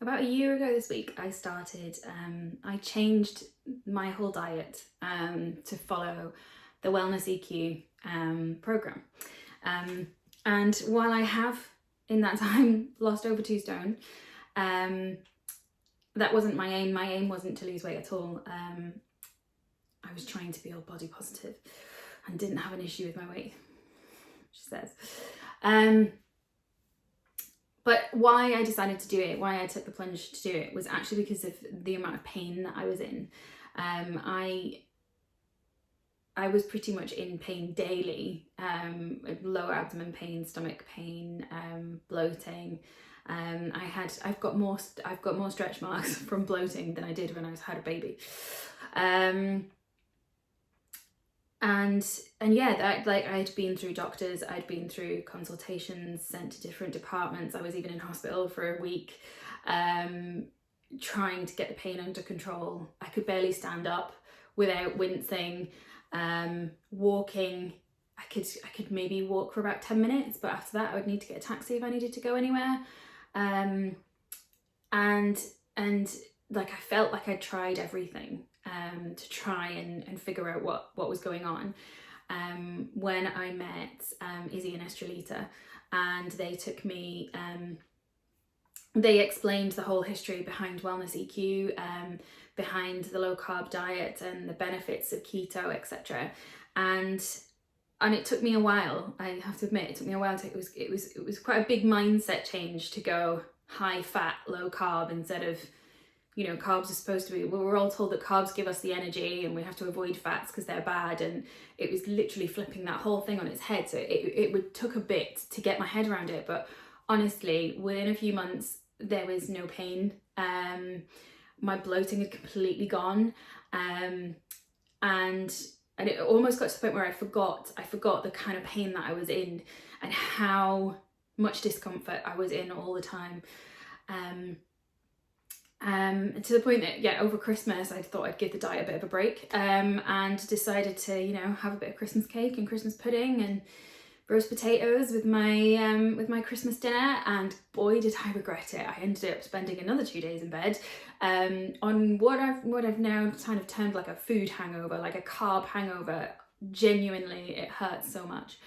About a year ago this week, I changed my whole diet to follow the Wellness EQ program. And while I have in that time lost over 2 stone, that wasn't my aim. My aim wasn't to lose weight at all. I was trying to be all body positive and didn't have an issue with my weight, she says. But why I decided to do it, why I took the plunge to do it, was actually because of the amount of pain that I was in. I was pretty much in pain daily, lower abdomen pain, stomach pain, bloating. I've got more stretch marks from bloating than I did when I had a baby. And yeah, that, like, I'd been through doctors, I'd been through consultations, sent to different departments. I was even in hospital for a week, trying to get the pain under control. I could barely stand up without wincing. Walking, I could maybe walk for about 10 minutes, but after that I would need to get a taxi if I needed to go anywhere. And like, I felt like I'd tried everything to try and figure out what was going on. When I met Izzy and Estrelita, and they took me, they explained the whole history behind Wellness EQ, behind the low carb diet and the benefits of keto, etc. And it took me a while, I have to admit, it took me a while to, it was quite a big mindset change to go high fat, low carb instead of, you know, carbs are supposed to be, well, we're all told that carbs give us the energy and we have to avoid fats because they're bad, and it was literally flipping that whole thing on its head. So it took a bit to get my head around it, but honestly, within a few months there was no pain. My bloating had completely gone, and it almost got to the point where I forgot the kind of pain that I was in and how much discomfort I was in all the time. To the point that, yeah, over Christmas I thought I'd give the diet a bit of a break, and decided to, you know, have a bit of Christmas cake and Christmas pudding and roast potatoes with my Christmas dinner, and boy did I regret it. I ended up spending another 2 days in bed on what I've now kind of termed like a food hangover, like a carb hangover. Genuinely, it hurts so much.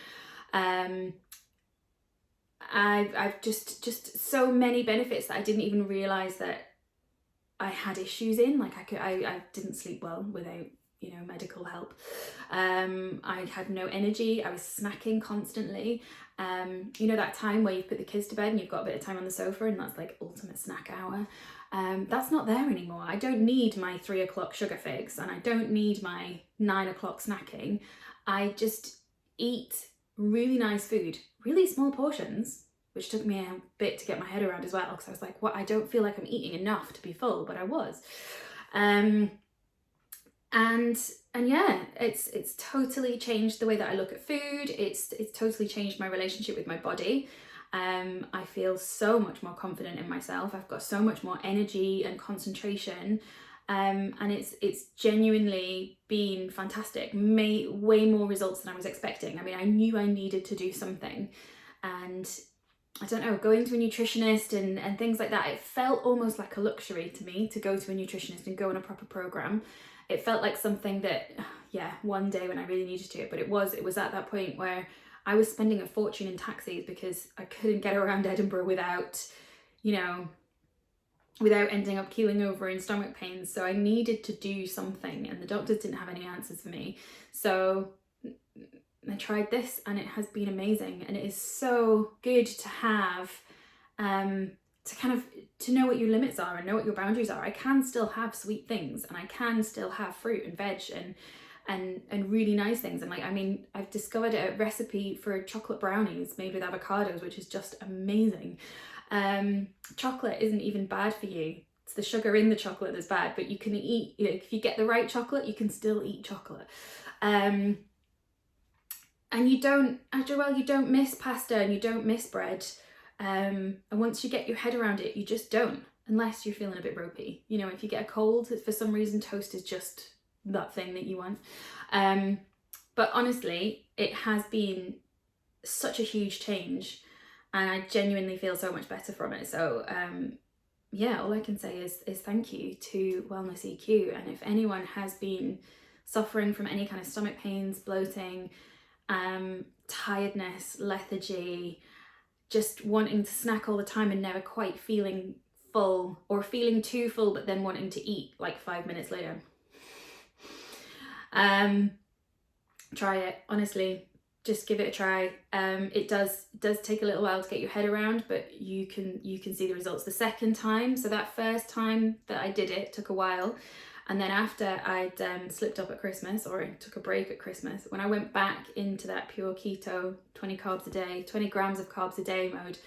I've just so many benefits that I didn't even realize that I had issues in. Like, I didn't sleep well without, you know, medical help. I had no energy. I was snacking constantly. You know, that time where you put the kids to bed and you've got a bit of time on the sofa, and that's like ultimate snack hour. That's not there anymore. I don't need my 3 o'clock sugar fix, and I don't need my 9 o'clock snacking. I just eat really nice food, really small portions, which took me a bit to get my head around as well, because I was like, what? I don't feel like I'm eating enough to be full, but I was. And yeah, it's totally changed the way that I look at food. It's totally changed my relationship with my body. I feel so much more confident in myself. I've got so much more energy and concentration. And it's genuinely been fantastic. Way more results than I was expecting. I mean, I knew I needed to do something, and I don't know, going to a nutritionist and things like that, it felt almost like a luxury to me to go to a nutritionist and go on a proper program. It felt like something that, yeah, one day when I really needed to, but it was at that point where I was spending a fortune in taxis because I couldn't get around Edinburgh without, you know, without ending up keeling over in stomach pains. So I needed to do something, and the doctors didn't have any answers for me. So I tried this, and it has been amazing, and it is so good to have, to know what your limits are and know what your boundaries are. I can still have sweet things, and I can still have fruit and veg and really nice things. And like, I mean, I've discovered a recipe for chocolate brownies made with avocados, which is just amazing. Chocolate isn't even bad for you. It's the sugar in the chocolate that's bad, but you can eat, you know, if you get the right chocolate, you can still eat chocolate. And you don't, after a while, you don't miss pasta and you don't miss bread. And once you get your head around it, you just don't, unless you're feeling a bit ropey. You know, if you get a cold, for some reason, toast is just that thing that you want. But honestly, it has been such a huge change, and I genuinely feel so much better from it. So yeah, all I can say is thank you to Wellness EQ. And if anyone has been suffering from any kind of stomach pains, bloating, tiredness, lethargy, just wanting to snack all the time and never quite feeling full, or feeling too full but then wanting to eat like 5 minutes later, try it. Honestly, just give it a try. It does take a little while to get your head around, but you can see the results the second time. So that first time that I did it took a while, and then after I'd slipped up at Christmas, or I took a break at Christmas, when I went back into that pure keto, 20 carbs a day, 20 grams of carbs a day mode,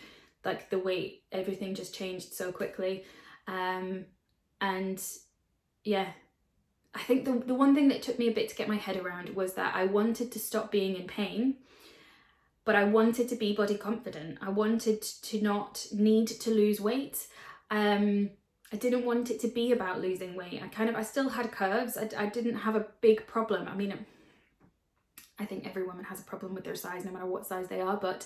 like the weight, everything just changed so quickly. And yeah, I think the one thing that took me a bit to get my head around was that I wanted to stop being in pain, but I wanted to be body confident. I wanted to not need to lose weight. I didn't want it to be about losing weight. I still had curves. I didn't have a big problem. I mean, I think every woman has a problem with their size, no matter what size they are, but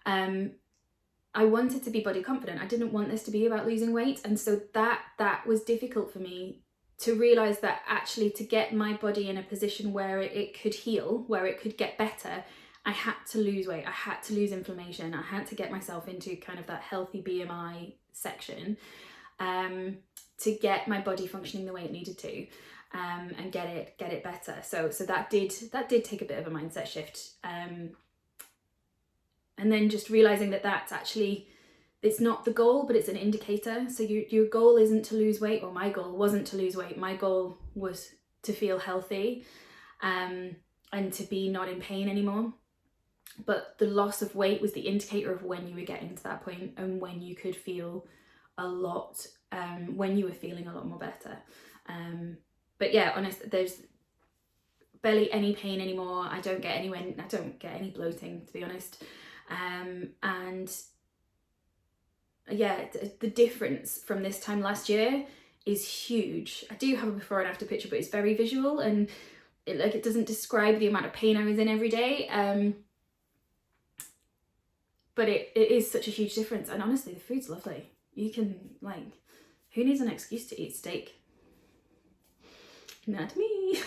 I wanted to be body confident. I didn't want this to be about losing weight. And so that was difficult for me to realize, that actually to get my body in a position where it could heal, where it could get better, I had to lose weight. I had to lose inflammation. I had to get myself into kind of that healthy BMI section, to get my body functioning the way it needed to, and get it better. So that did take a bit of a mindset shift. And then just realizing that that's actually, it's not the goal, but it's an indicator. So your goal isn't to lose weight, or my goal wasn't to lose weight. My goal was to feel healthy, and to be not in pain anymore. But the loss of weight was the indicator of when you were getting to that point, and when you could feel a lot, when you were feeling a lot more better. But yeah, honest, there's barely any pain anymore. I don't get any bloating, to be honest. And yeah, the difference from this time last year is huge. I do have a before and after picture, but it's very visual, and it doesn't describe the amount of pain I was in every day. But it is such a huge difference. And honestly, the food's lovely. You can, who needs an excuse to eat steak? Not me.